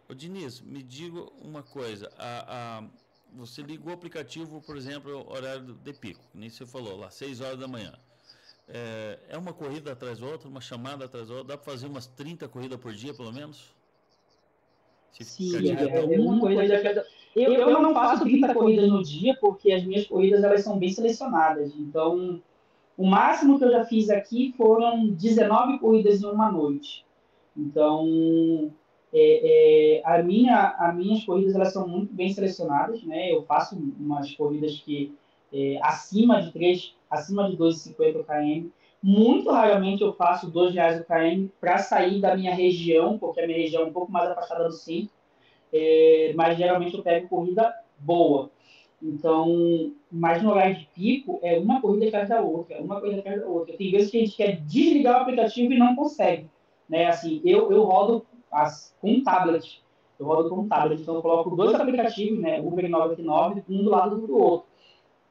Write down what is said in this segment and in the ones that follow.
Ô Diniz, me diga uma coisa. Você ligou o aplicativo, por exemplo, horário de pico, que nem você falou, lá, 6 horas da manhã. É uma corrida atrás da outra, uma chamada atrás da outra. Dá para fazer umas 30 corridas por dia, pelo menos? Se ficar Sim, é diretão? uma corrida de cada. Eu não faço 30 corridas no dia, porque as minhas corridas elas são bem selecionadas. Então, o máximo que eu já fiz aqui foram 19 corridas em uma noite. Então, as minhas corridas elas são muito bem selecionadas, né? Eu faço umas corridas que acima de 2,50 km. Muito raramente eu faço R$ 2 o km para sair da minha região, porque a minha região é um pouco mais afastada do centro, mas geralmente eu pego corrida boa. Então, mas no horário de pico, é uma corrida atrás da outra, uma corrida atrás da outra. Tem vezes que a gente quer desligar o aplicativo e não consegue. Né? Assim, eu rodo com um tablet. Eu rodo com um tablet, então eu coloco dois aplicativos, né? Uber e 99, um do lado do outro.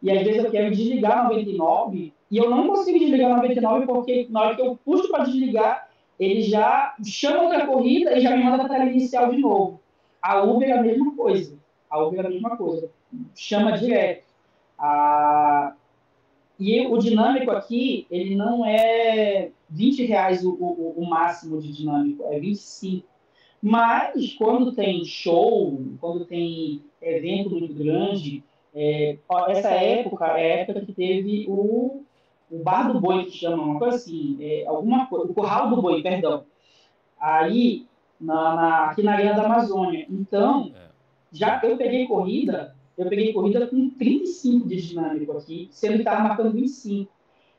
E às vezes eu quero desligar 99 e eu não consigo desligar 99 porque na hora que eu puxo para desligar, ele já chama outra corrida e já me manda para a tela inicial de novo. A Uber é a mesma coisa. A Uber é a mesma coisa. Chama direto. A... E o dinâmico aqui, ele não é R$ 20 o máximo de dinâmico, é 25. Mas quando tem show, quando tem evento muito grande, essa época é a época que teve o Bar do Boi, que chama, uma coisa assim, alguma coisa, o Curral do Boi, perdão. Aí, aqui na Arena da Amazônia. Então, É. já eu peguei corrida com 35 de dinâmico aqui, sendo que estava marcando 25.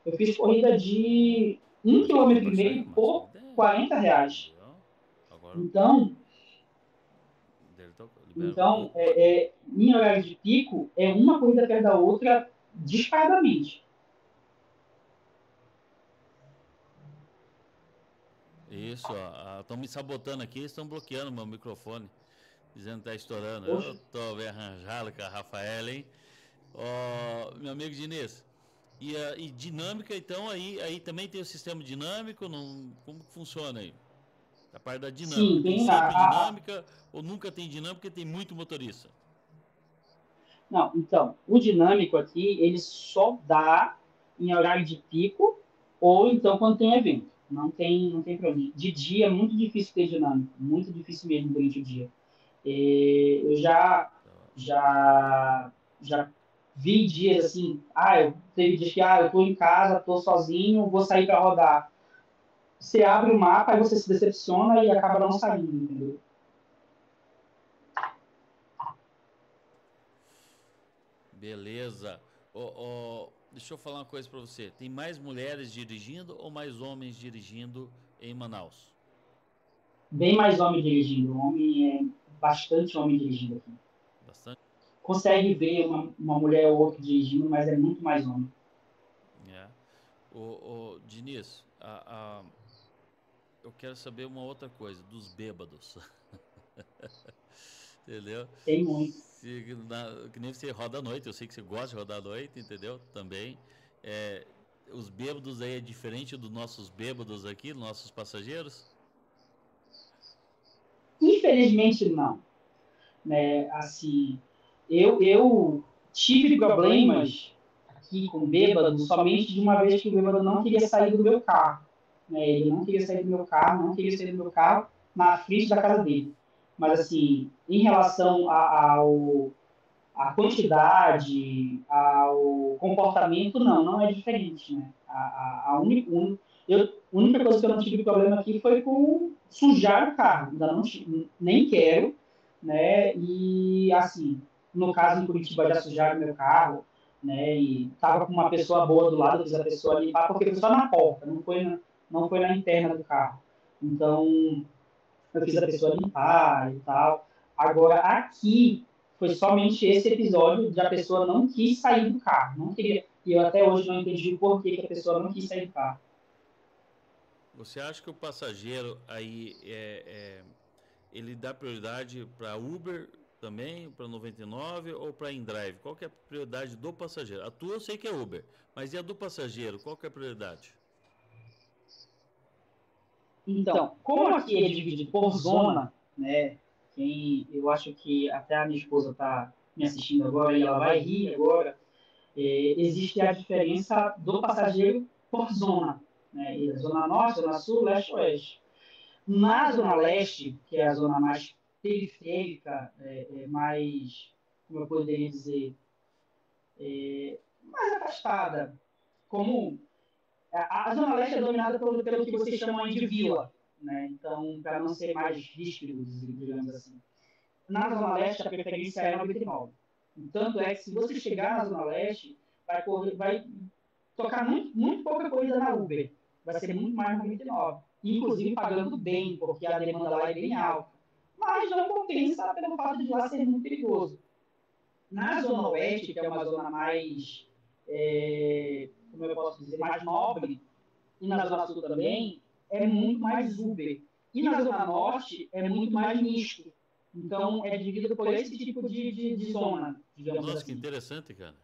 Eu fiz corrida de 1,5 Poxa, aí, km mas por ainda R$ 40. entendeu? Agora, Então, dele libera. então em horário de pico, é uma corrida atrás da outra disparadamente. Isso, ó. Estão me sabotando aqui, estão bloqueando meu microfone, dizendo que tá estourando. Eu Poxa, tô bem arranjado com a Rafaela, hein? Ó, meu amigo Diniz. E dinâmica, então, aí também tem o sistema dinâmico, não, como que funciona aí? A parte da dinâmica. sim, Tem tem sempre dinâmica ou nunca tem dinâmica porque tem muito motorista? Não, então, o dinâmico aqui, ele só dá em horário de pico ou então quando tem evento. Não tem problema. De dia é muito difícil ter dinâmico, muito difícil mesmo durante o dia. Eu Tá. já, já vi dias assim, teve dias que eu tô em casa, tô sozinho, vou sair para rodar. Você abre o mapa e você se decepciona e acaba não saindo, entendeu? Beleza. Deixa eu falar uma coisa para você. Tem mais mulheres dirigindo ou mais homens dirigindo em Manaus? Bem mais homem dirigindo, bastante homem dirigindo aqui. Bastante. Consegue ver uma mulher ou outra dirigindo, mas é muito mais homem. É. Diniz, eu quero saber uma outra coisa, dos bêbados. Entendeu? Tem muito. Que nem você roda à noite, eu sei que você gosta de rodar à noite, entendeu? Também. É, os bêbados aí é diferente dos nossos bêbados aqui, nossos passageiros? Infelizmente, não. Né? Assim, eu tive problemas aqui com o bêbado somente de uma vez que o bêbado não queria sair do meu carro. Né? Ele não queria sair do meu carro, não queria sair do meu carro na frente da casa dele. Mas, assim, em relação à quantidade, ao comportamento, não é diferente. Né? A única coisa que eu não tive problema aqui foi com sujar o carro. Ainda não, nem quero, né? E assim, no caso em Curitiba já sujaram meu carro, né? E tava com uma pessoa boa do lado, eu fiz a pessoa limpar, porque foi só na porta, não foi na interna do carro. Então, eu fiz a pessoa limpar e tal. Agora, aqui, foi somente esse episódio de a pessoa não quis sair do carro, não queria. E eu até hoje não entendi o porquê que a pessoa não quis sair do carro. Você acha que o passageiro aí ele dá prioridade para Uber também, para 99 ou para InDrive? Qual que é a prioridade do passageiro? A tua eu sei que é Uber, mas e a do passageiro? Qual que é a prioridade? Então, como aqui é dividido por zona, né? Eu acho que até a minha esposa está me assistindo agora e ela vai rir agora. Existe a diferença do passageiro por zona, né? Zona Norte, Zona Sul, Leste, Oeste. Na Zona Leste, que é a zona mais periférica, mais, como eu poderia dizer, mais afastada, como a Zona Leste é dominada pelo que vocês chamam aí de vila, né? Então, para não ser mais ríspido, digamos assim. Na Zona Leste, a preferência é 99. Tanto é que, se você chegar na Zona Leste, vai tocar muito, muito pouca coisa na Uber. Vai ser muito mais 99. Inclusive pagando bem, porque a demanda lá é bem alta. Mas não compensa pelo fato de lá ser muito perigoso. Na Zona Oeste, que é uma zona mais, como eu posso dizer, mais nobre, e na Zona Sul também, é muito mais Uber. E na Zona Norte é muito mais misto. Então, é dividido por esse tipo de zona, digamos Nossa, que assim. interessante, cara.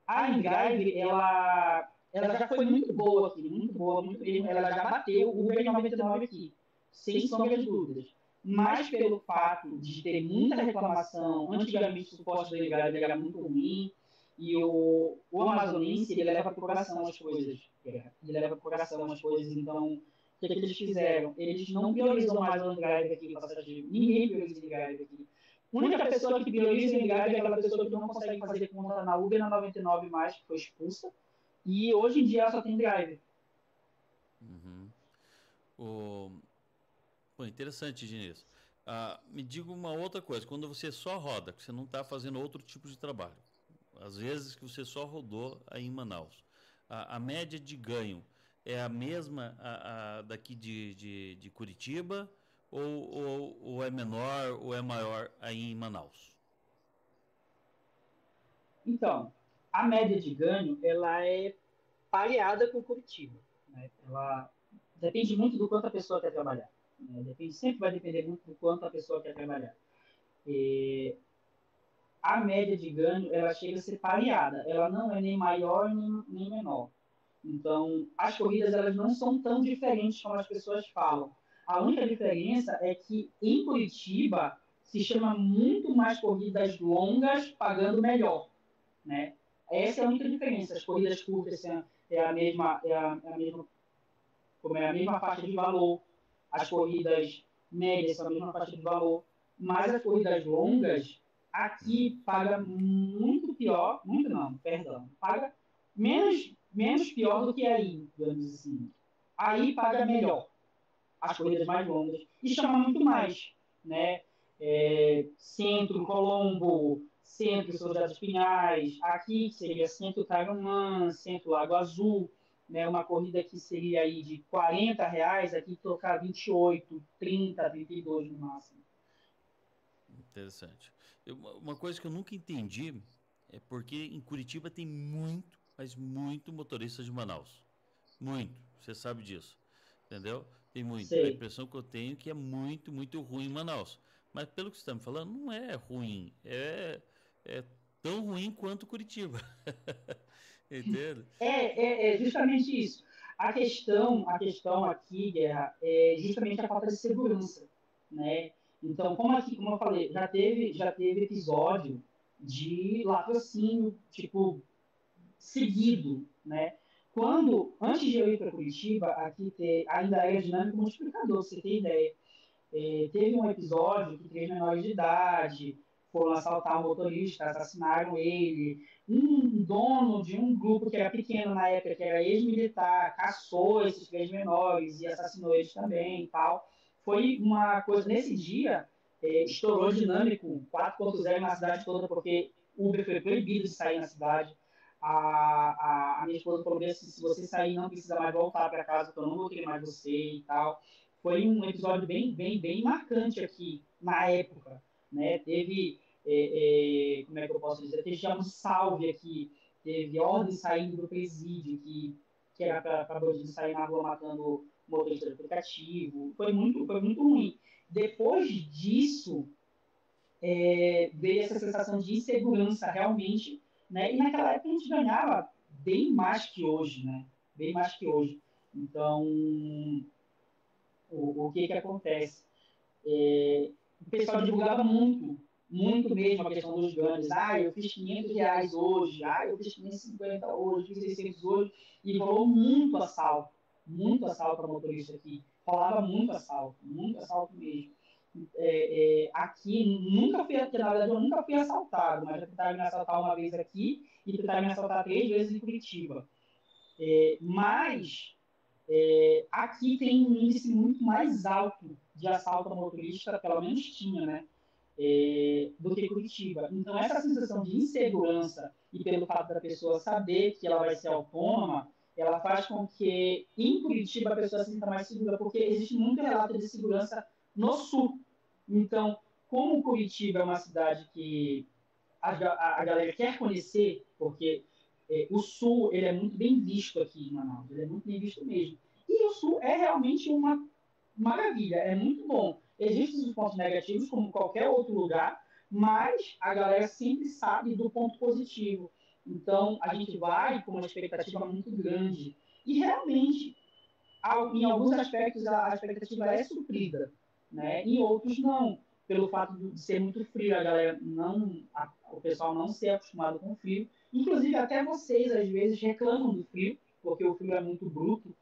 A InDrive, ela já foi muito boa aqui, muito boa, muito mesmo. Ela já bateu o Uber 99 aqui, sem sombra de dúvidas. Mas pelo fato de ter muita reclamação, antigamente o suporte do InDrive era muito ruim, e o amazonense, ele leva para o coração as coisas. Ele leva para o coração as coisas, então, o que, é que eles fizeram? Eles não priorizam mais o InDrive aqui, passageiro. Ninguém prioriza o InDrive aqui. A única pessoa que prioriza o InDrive é aquela pessoa que não consegue fazer conta na Uber na 99 mais, que foi expulsa. E hoje em dia ela só tem drive. Uhum. O... Pô, interessante, Diniz. Me diga uma outra coisa. Quando você só roda, que você não está fazendo outro tipo de trabalho, às vezes que você só rodou aí em Manaus, a média de ganho é a mesma daqui de Curitiba ou é menor ou é maior aí em Manaus? Então, a média de ganho ela é pareada com Curitiba. Né? Ela depende muito do quanto a pessoa quer trabalhar. Né? Sempre vai depender muito do quanto a pessoa quer trabalhar. E a média de ganho ela chega a ser pareada. Ela não é nem maior nem menor. Então, as corridas elas não são tão diferentes como as pessoas falam. A única diferença é que em Curitiba se chama muito mais corridas longas pagando melhor, né? Essa é a única diferença. As corridas curtas como é a mesma faixa de valor. As corridas médias são a mesma faixa de valor. Mas as corridas longas aqui paga muito pior, muito não, perdão, paga menos pior do que aí, digamos assim. Aí paga melhor as corridas mais longas e chama muito mais, né? Centro Colombo, Centro São José dos Pinhais, aqui seria Centro Tarumã, Centro Lago Azul, né? Uma corrida que seria aí de R$ 40, aqui tocar 28, 30, 32 no máximo. Interessante. Uma coisa que eu nunca entendi é porque em Curitiba tem muito, mas muito motorista de Manaus. Muito. Você sabe disso. Entendeu? Tem muito. A Sei. impressão que eu tenho é que é muito, muito ruim em Manaus. Mas pelo que você está me falando, não é ruim. É tão ruim quanto Curitiba. Entende? É justamente isso. A questão aqui, Guerra, é justamente a falta de segurança, né? Então, como eu falei, já teve episódio de latrocínio, tipo, seguido, né? Antes de eu ir para Curitiba, ainda era dinâmico multiplicador, pra você ter ideia. Teve um episódio que três menores de idade foram assaltar um motorista, assassinaram ele. Um dono de um grupo que era pequeno na época, que era ex-militar, caçou esses três menores e assassinou eles também e tal. Foi uma coisa, nesse dia, estourou dinâmico 4.0 na cidade toda, porque Uber foi proibido de sair na cidade. A minha esposa falou assim, se você sair não precisa mais voltar para casa, porque eu não vou querer mais você e tal. Foi um episódio bem, bem, bem marcante aqui na época, né? Teve, como é que eu posso dizer? Teve já um salve aqui, teve ordem saindo do presídio que era para bandido sair na rua matando motorista de aplicativo. Foi muito ruim. Depois disso, veio essa sensação de insegurança realmente, né? E naquela época a gente ganhava bem mais que hoje, né? Bem mais que hoje. Então, o que acontece? O pessoal divulgava muito, muito mesmo a questão dos ganhos. Eu fiz R$ 500 hoje, eu fiz 550 hoje, fiz 600 hoje, e rolou muito assalto para motorista aqui. Rolava muito assalto mesmo. Aqui nunca fui, na verdade, eu nunca fui assaltado, mas já tentaram me assaltar uma vez aqui e tentaram me assaltar 3 vezes em Curitiba. Mas aqui tem um índice muito mais alto de assalto a motorista, pelo menos tinha, né? Do que Curitiba. Então, essa sensação de insegurança e pelo fato da pessoa saber que ela vai ser autônoma, ela faz com que em Curitiba a pessoa se sinta mais segura, porque existe muito relato de segurança no sul. Então, como Curitiba é uma cidade que a galera quer conhecer, porque o Sul ele é muito bem visto aqui em Manaus, ele é muito bem visto mesmo. E o Sul é realmente uma maravilha, é muito bom. Existem os pontos negativos, como qualquer outro lugar, mas a galera sempre sabe do ponto positivo. Então, a gente vai com uma expectativa muito grande. E realmente, em alguns aspectos, a expectativa é suprida, né? Em outros, não. Pelo fato de ser muito frio, a galera o pessoal não ser acostumado com o frio. Inclusive, até vocês, às vezes, reclamam do frio, porque o frio é muito bruto,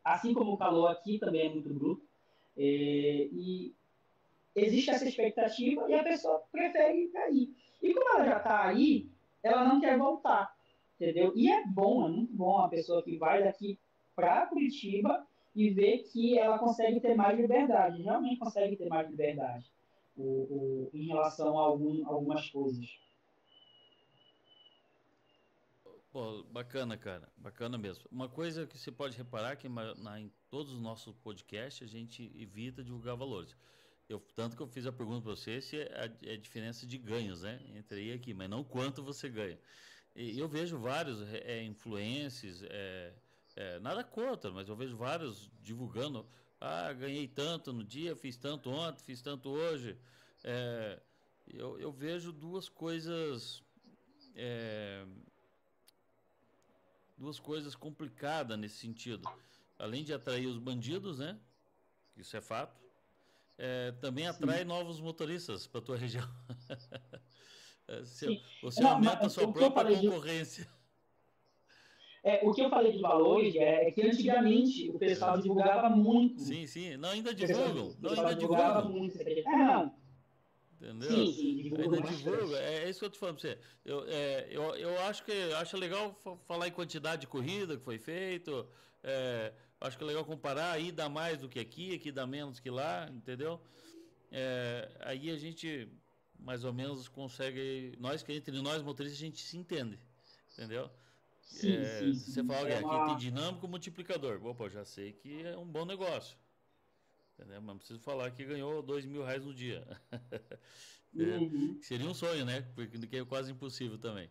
assim como o calor aqui também é muito bruto. E existe essa expectativa e a pessoa prefere cair. E como ela já está aí, ela não quer voltar, entendeu? E é bom, é muito bom a pessoa que vai daqui para Curitiba e ver que ela consegue ter mais liberdade, realmente consegue ter mais liberdade em relação a algumas coisas. Pô, bacana, cara. Bacana mesmo. Uma coisa que você pode reparar que em todos os nossos podcasts a gente evita divulgar valores. Tanto que eu fiz a pergunta para você se é a diferença de ganhos, né? Entre aí e aqui, mas não quanto você ganha. E eu vejo vários influencers, nada contra, mas eu vejo vários divulgando. Ganhei tanto no dia, fiz tanto ontem, fiz tanto hoje. É, eu vejo é, duas coisas complicadas nesse sentido. Além de atrair os bandidos, né? Isso é fato. Também atrai Sim, novos motoristas para tua região. sim. Você Não, aumenta a mas sua própria concorrência. o que eu falei de valores é que antigamente o pessoal É. divulgava muito. Sim, sim. Não, ainda O pessoal, divulgam. o Não, pessoal ainda divulgava divulgam. muito. Não, Entendeu? sim, sim, divulgam Ainda divulga. bastante. É isso que eu te falando pra você. Eu acho legal falar em quantidade de corrida que foi feito. Acho que é legal comparar. Aí dá mais do que aqui dá menos que lá, entendeu? Aí a gente mais ou menos consegue. Entre nós motoristas a gente se entende, entendeu? Sim, sim, Você sim. fala, É aqui tem uma. dinâmico multiplicador. Opa, já sei que é um bom negócio. Entendeu? Mas não preciso falar que ganhou R$ 2.000 no dia. Uhum. Seria um sonho, né? Porque é quase impossível também.